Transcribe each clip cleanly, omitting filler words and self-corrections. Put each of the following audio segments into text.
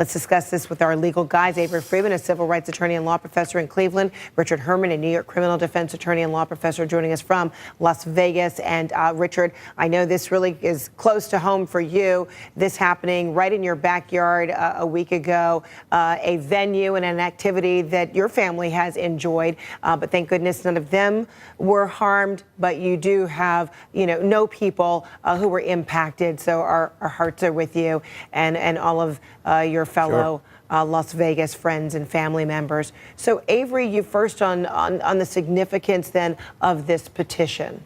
Let's discuss this with our legal guys. Avery Friedman, a civil rights attorney and law professor in Cleveland. Richard Herman, a New York criminal defense attorney and law professor, joining us from Las Vegas. And Richard, I know this really is close to home for you. This happening right in your backyard a week ago, a venue and an activity that your family has enjoyed. But thank goodness none of them were harmed. But you do have, no people who were impacted. So our hearts are with you and all of your fellow Las Vegas friends and family members. So Avery, you first on the significance then of this petition.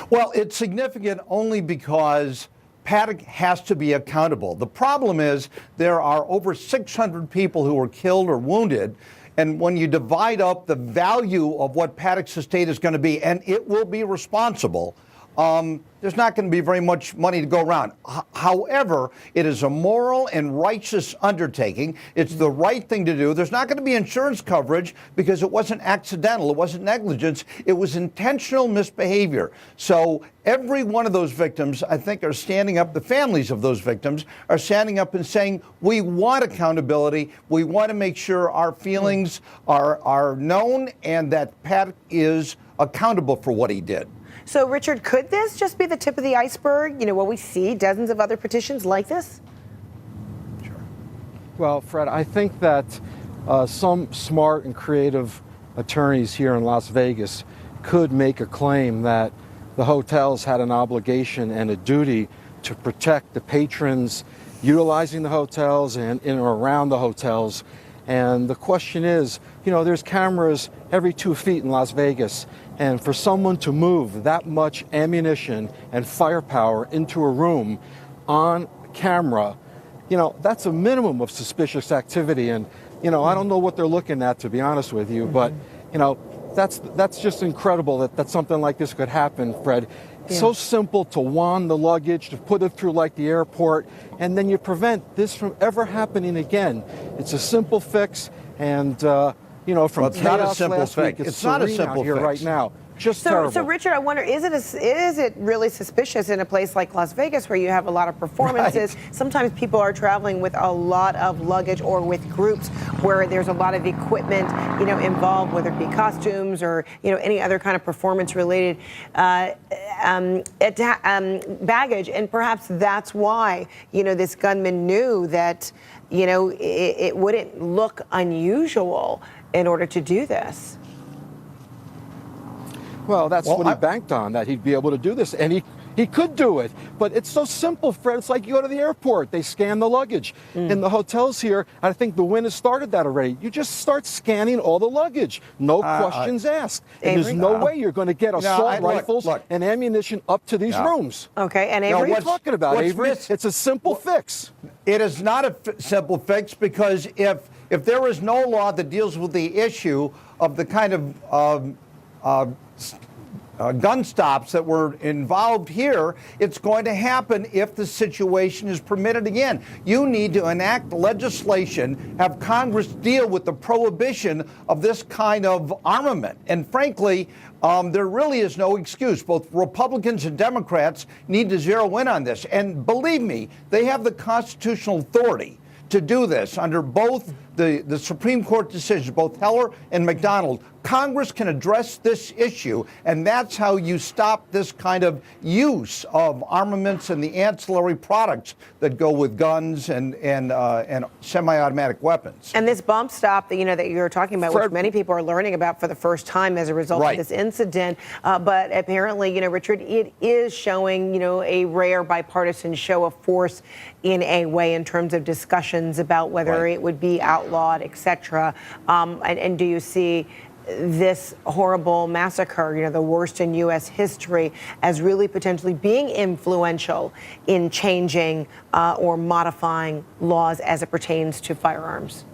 Well, it's significant only because Paddock has to be accountable. The problem is there are over 600 people who were killed or wounded. And when you divide up the value of what Paddock's estate is going to be, and it will be responsible, there's not going to be very much money to go around. However, it is a moral and righteous undertaking. It's the right thing to do. There's not going to be insurance coverage because it wasn't accidental. It wasn't negligence. It was intentional misbehavior. So every one of those victims, I think, are standing up. The families of those victims are standing up and saying, we want accountability. We want to make sure our feelings are known and that Paddock is accountable for what he did. So, Richard, could this just be the tip of the iceberg? Will we see dozens of other petitions like this? Sure. Well, Fred, I think that some smart and creative attorneys here in Las Vegas could make a claim that the hotels had an obligation and a duty to protect the patrons utilizing the hotels and in or around the hotels. And the question is, there's cameras every 2 feet in Las Vegas. And for someone to move that much ammunition and firepower into a room on camera, that's a minimum of suspicious activity. And, I don't know what they're looking at, to be honest with you. But, that's just incredible that something like this could happen, Fred. Yeah. So simple to wand the luggage, to put it through like the airport, and then you prevent this from ever happening again. It's a simple fix, and from it's not a simple last fix. week, it's not a simple here fix right now. Just terrible. So, Richard, I wonder, is it really suspicious in a place like Las Vegas where you have a lot of performances? Right. Sometimes people are traveling with a lot of luggage or with groups where there's a lot of equipment, involved, whether it be costumes or, any other kind of performance-related baggage. And perhaps that's why, this gunman knew that, it wouldn't look unusual in order to do this. Well, that's what he banked on, that he'd be able to do this. And he could do it. But it's so simple, Fred. It's like you go to the airport. They scan the luggage. In the hotels here, I think the Wynn has started that already. You just start scanning all the luggage. No questions asked. And there's no way you're going to get assault rifles and ammunition up to these rooms. Okay, and Avery? What are you talking about, Avery? It's a simple fix. It is not a simple fix because if there is no law that deals with the issue of the kind of gun stops that were involved here, it's going to happen if the situation is permitted again. You need to enact legislation, have Congress deal with the prohibition of this kind of armament. And frankly, there really is no excuse. Both Republicans and Democrats need to zero in on this. And believe me, they have the constitutional authority to do this under both the Supreme Court decisions, both Heller and McDonald. Congress can address this issue, and that's how you stop this kind of use of armaments and the ancillary products that go with guns and semi-automatic weapons. And this bump stop that that you're talking about, which many people are learning about for the first time as a result of this incident, but apparently, Richard, it is showing, a rare bipartisan show of force in a way in terms of discussions about whether it would be outlawed, et cetera. And do you see this horrible massacre, the worst in U.S. history, as really potentially being influential in changing or modifying laws as it pertains to firearms?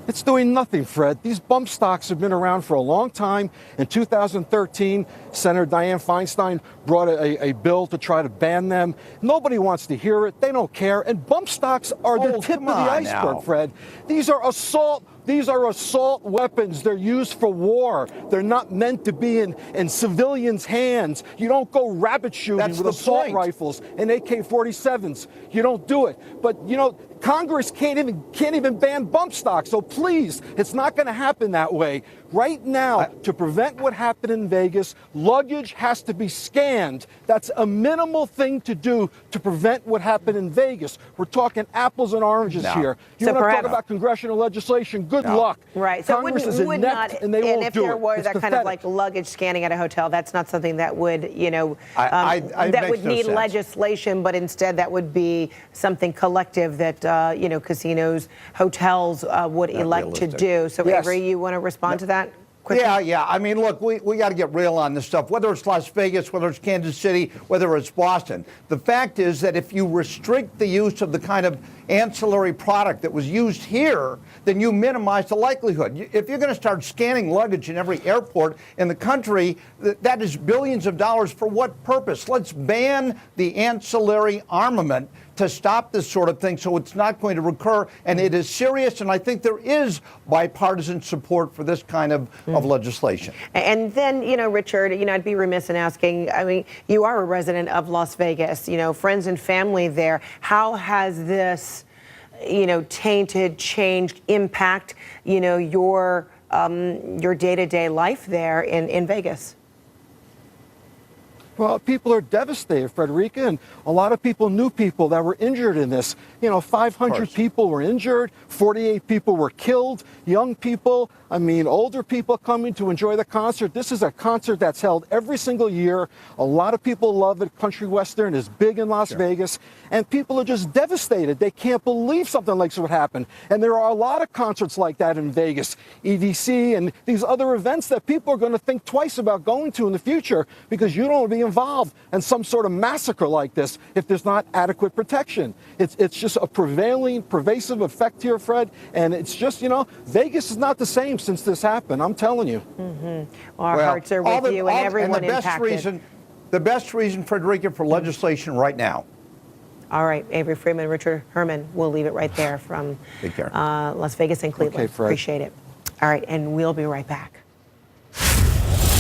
It's doing nothing, Fred. These bump stocks have been around for a long time. In 2013, Senator Dianne Feinstein brought a bill to try to ban them. Nobody wants to hear it. They don't care. And bump stocks are the tip of the iceberg, Fred. These are assault These are assault weapons. They're used for war. They're not meant to be in civilians' hands. You don't go rabbit shooting That's with the assault point. rifles and AK-47s. You don't do it. But, you know, Congress can't even ban bump stock. So please, it's not going to happen that way. Right now, to prevent what happened in Vegas, luggage has to be scanned. That's a minimal thing to do to prevent what happened in Vegas. We're talking apples and oranges here. You So want to talk perhaps- about congressional legislation? Good luck. Right. So Congress is would inept, not, and they won't if do there it. were It's that kind of pathetic. like luggage scanning at a hotel, that's not something that would, you know, it that makes would no need sense. legislation, but instead that would be something collective that, you know, casinos, hotels would elect to realistic. do. So Yes. Avery, you want to respond to that quickly? Yeah. I mean, look, we got to get real on this stuff, whether it's Las Vegas, whether it's Kansas City, whether it's Boston. The fact is that if you restrict the use of the kind of ancillary product that was used here, then you minimize the likelihood. If you're going to start scanning luggage in every airport in the country, that is billions of dollars for what purpose? Let's ban the ancillary armament to stop this sort of thing so it's not going to recur. And it is serious, and I think there is bipartisan support for this kind of legislation. And then, you know, Richard, you know, I'd be remiss in asking, I mean, you are a resident of Las Vegas, you know, friends and family there. How has this, you know, tainted, changed, impact, you know, your day-to-day life there in Vegas? Well, people are devastated, Frederica, and a lot of people knew people that were injured in this. You know, 500 people were injured, 48 people were killed, young people, I mean, older people coming to enjoy the concert. This is a concert that's held every single year. A lot of people love it. Country Western is big in Las Vegas, and people are just devastated. They can't believe something like this would happen. And there are a lot of concerts like that in Vegas, EDC, and these other events that people are going to think twice about going to in the future because you don't want to be involved in some sort of massacre like this if there's not adequate protection. It's just a pervasive effect here, Fred, and it's just, you know, Vegas is not the same since this happened. I'm telling you. Well, our hearts are with you and everyone impacted. The best reason, Frederica, for legislation right now. All right, Avery Friedman, Richard Herman, we'll leave it right there from Take care. Las Vegas and Cleveland. Okay, Fred. Appreciate it. All right, and we'll be right back.